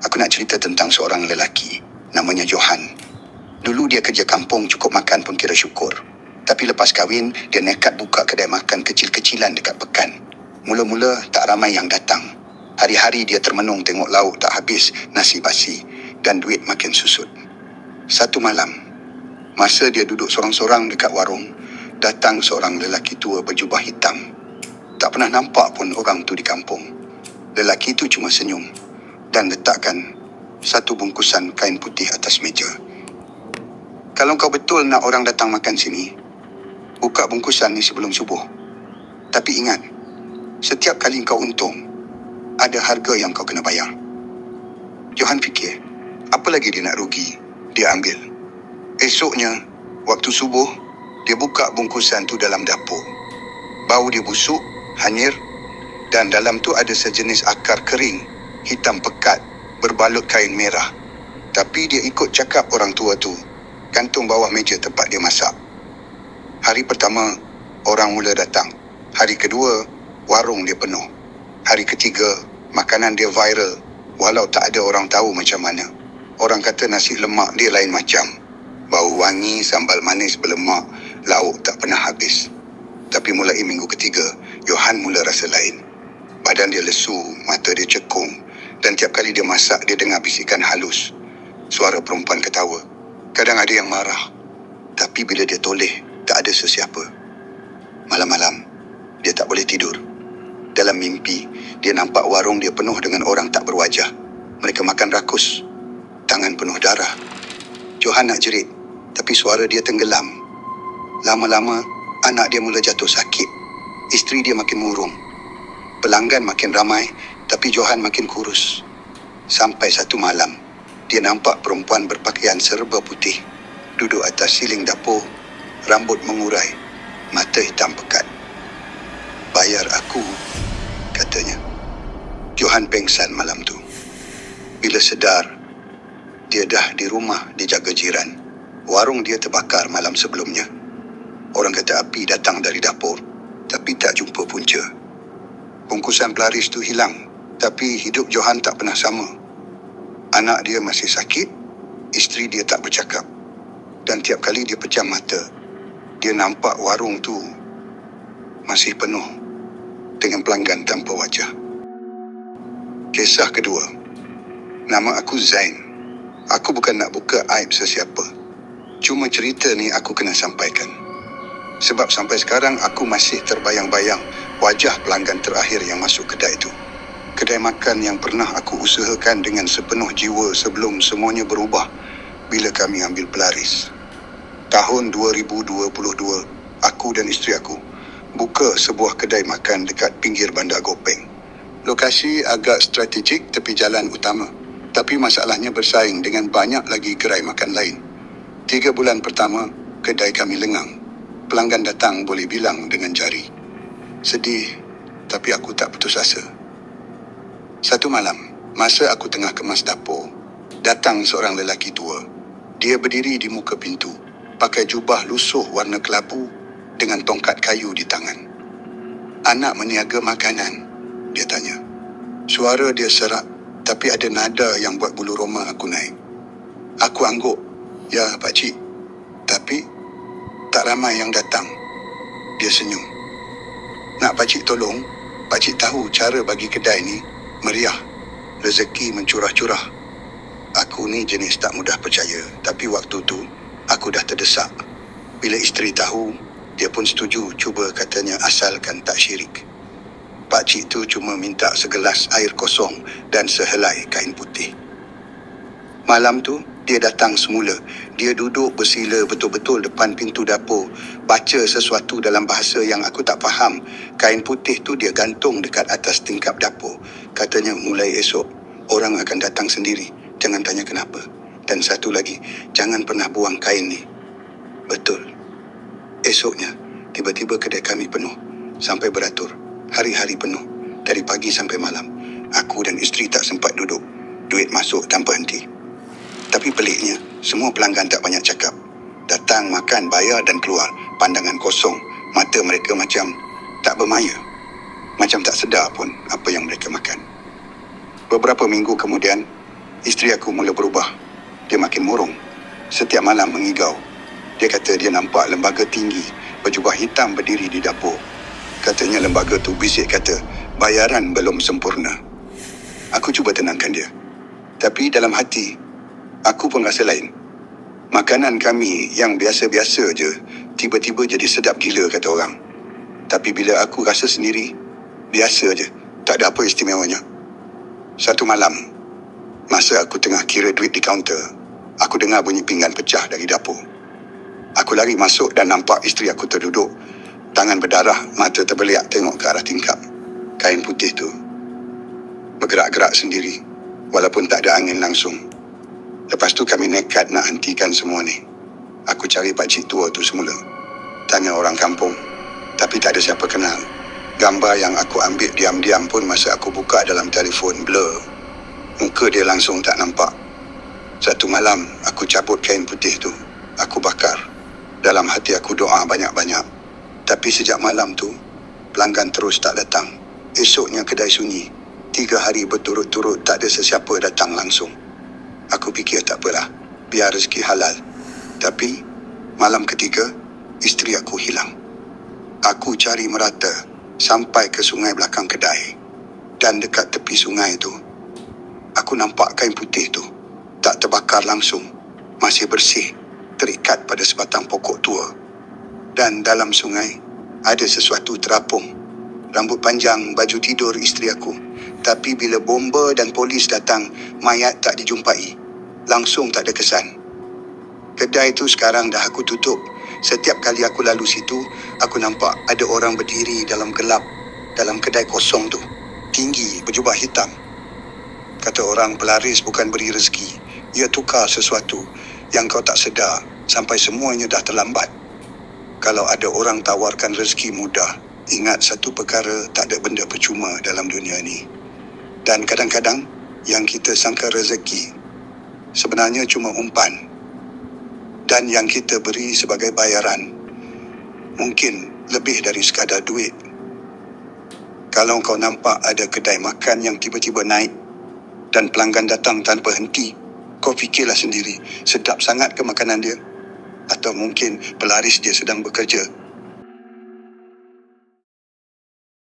Aku nak cerita tentang seorang lelaki, namanya Johan. Dulu dia kerja kampung, cukup makan pun kira syukur. Tapi lepas kahwin, dia nekat buka kedai makan kecil-kecilan dekat Pekan. Mula-mula tak ramai yang datang. Hari-hari dia termenung tengok lauk tak habis, nasi basi dan duit makin susut. Satu malam, masa dia duduk sorang-sorang dekat warung, datang seorang lelaki tua berjubah hitam. Tak pernah nampak pun orang tu di kampung. Lelaki tu cuma senyum dan letakkan satu bungkusan kain putih atas meja. Kalau kau betul nak orang datang makan sini, buka bungkusan ni sebelum subuh. Tapi ingat, setiap kali kau untung, ada harga yang kau kena bayar. Johan fikir, apa lagi dia nak rugi? Dia ambil. Esoknya, waktu subuh, dia buka bungkusan tu dalam dapur. Bau dia busuk, hanyir, dan dalam tu ada sejenis akar kering, hitam pekat, berbalut kain merah. Tapi dia ikut cakap orang tua tu, gantung bawah meja tempat dia masak. Hari pertama, orang mula datang. Hari kedua, warung dia penuh. Hari ketiga, makanan dia viral, walau tak ada orang tahu macam mana. Orang kata nasi lemak dia lain macam. Bau wangi, sambal manis berlemak, lauk tak pernah habis. Tapi mulai minggu ketiga, Johan mula rasa lain. Badan dia lesu, mata dia cekung, dan tiap kali dia masak, dia dengar bisikan halus. Suara perempuan ketawa. Kadang ada yang marah. Tapi bila dia toleh, tak ada sesiapa. Malam-malam, dia tak boleh tidur. Dalam mimpi, dia nampak warung dia penuh dengan orang tak berwajah. Mereka makan rakus. Tangan penuh darah. Johan nak jerit, tapi suara dia tenggelam. Lama-lama, anak dia mula jatuh sakit. Isteri dia makin murung. Pelanggan makin ramai, tapi Johan makin kurus. Sampai satu malam, dia nampak perempuan berpakaian serba putih, duduk atas siling dapur, rambut mengurai, mata hitam pekat. "Bayar aku," katanya. Johan pengsan malam tu. Bila sedar, dia dah di rumah dijaga jiran. Warung dia terbakar malam sebelumnya. Orang kata api datang dari dapur, tapi tak jumpa punca. Bungkusan pelaris tu hilang, tapi hidup Johan tak pernah sama. Anak dia masih sakit, isteri dia tak bercakap. Dan tiap kali dia pejam mata, dia nampak warung tu masih penuh dengan pelanggan tanpa wajah. Kisah kedua. Nama aku Zain. Aku bukan nak buka aib sesiapa. Cuma cerita ni aku kena sampaikan. Sebab sampai sekarang aku masih terbayang-bayang wajah pelanggan terakhir yang masuk kedai itu. Kedai makan yang pernah aku usahakan dengan sepenuh jiwa sebelum semuanya berubah bila kami ambil pelaris. Tahun 2022, aku dan isteri aku buka sebuah kedai makan dekat pinggir Bandar Gopeng. Lokasi agak strategik tepi jalan utama, tapi masalahnya bersaing dengan banyak lagi gerai makan lain. 3 bulan pertama, kedai kami lengang. Pelanggan datang boleh bilang dengan jari. Sedih, tapi aku tak putus asa. Satu malam, masa aku tengah kemas dapur, datang seorang lelaki tua. Dia berdiri di muka pintu, pakai jubah lusuh warna kelabu dengan tongkat kayu di tangan. "Anak meniaga makanan?" dia tanya. Suara dia serak, tapi ada nada yang buat bulu roma aku naik. Aku angguk, "Ya, pakcik." Tapi tak ramai yang datang. Dia senyum. "Nak pakcik tolong? Pakcik tahu cara bagi kedai ni meriah, rezeki mencurah-curah." Aku ni jenis tak mudah percaya, tapi waktu tu aku dah terdesak. Bila isteri tahu, dia pun setuju cuba, katanya asalkan tak syirik. Pakcik tu cuma minta segelas air kosong dan sehelai kain putih. Malam tu, dia datang semula. Dia duduk bersila betul-betul depan pintu dapur, baca sesuatu dalam bahasa yang aku tak faham. Kain putih tu dia gantung dekat atas tingkap dapur. Katanya mulai esok, orang akan datang sendiri. Jangan tanya kenapa. Dan satu lagi, jangan pernah buang kain ni. Betul. Esoknya, tiba-tiba kedai kami penuh. Sampai beratur. Hari-hari penuh. Dari pagi sampai malam. Aku dan isteri tak sempat duduk. Duit masuk tanpa henti. Tapi peliknya, semua pelanggan tak banyak cakap. Datang, makan, bayar dan keluar. Pandangan kosong. Mata mereka macam tak bermaya. Macam tak sedar pun apa yang mereka makan. Beberapa minggu kemudian, Isteri aku mula berubah. Dia makin murung. Setiap malam mengigau. Dia kata dia nampak lembaga tinggi berjubah hitam berdiri di dapur. Katanya lembaga tu bisik kata bayaran belum sempurna. Aku cuba tenangkan dia. Tapi dalam hati, aku pun rasa lain. Makanan kami yang biasa-biasa je, tiba-tiba jadi sedap gila kata orang. Tapi bila aku rasa sendiri, biasa je, tak ada apa istimewanya. Satu malam, masa aku tengah kira duit di kaunter, aku dengar bunyi pinggan pecah dari dapur. Aku lari masuk dan nampak isteri aku terduduk, tangan berdarah, mata terbeliak tengok ke arah tingkap. Kain putih tu bergerak-gerak sendiri, walaupun tak ada angin langsung. Lepas tu kami nekat nak hentikan semua ni. Aku cari pakcik tua tu semula. Tanya orang kampung, tapi tak ada siapa kenal. Gambar yang aku ambil diam-diam pun masa aku buka dalam telefon blur. Muka dia langsung tak nampak. Satu malam, aku cabut kain putih tu. Aku bakar. Dalam hati aku doa banyak-banyak. Tapi sejak malam tu, pelanggan terus tak datang. Esoknya kedai sunyi. 3 hari berturut-turut tak ada sesiapa datang langsung. Aku fikir tak apalah, biar rezeki halal. Tapi, malam ketiga, isteri aku hilang. Aku cari merata sampai ke sungai belakang kedai. Dan dekat tepi sungai tu, aku nampak kain putih tu. Tak terbakar langsung, masih bersih, terikat pada sebatang pokok tua. Dan dalam sungai, ada sesuatu terapung. Rambut panjang, baju tidur isteri aku. Tapi bila bomba dan polis datang, mayat tak dijumpai. Langsung tak ada kesan. Kedai tu sekarang dah aku tutup. Setiap kali aku lalu situ, aku nampak ada orang berdiri dalam gelap, dalam kedai kosong tu. Tinggi, berjubah hitam. Kata orang, pelaris bukan beri rezeki. Ia tukar sesuatu yang kau tak sedar sampai semuanya dah terlambat. Kalau ada orang tawarkan rezeki mudah, ingat satu perkara, tak ada benda percuma dalam dunia ni. Dan kadang-kadang, yang kita sangka rezeki, sebenarnya cuma umpan. Dan yang kita beri sebagai bayaran, mungkin lebih dari sekadar duit. Kalau kau nampak ada kedai makan yang tiba-tiba naik, dan pelanggan datang tanpa henti, kau fikirlah sendiri, sedap sangat ke makanan dia? Atau mungkin pelaris dia sedang bekerja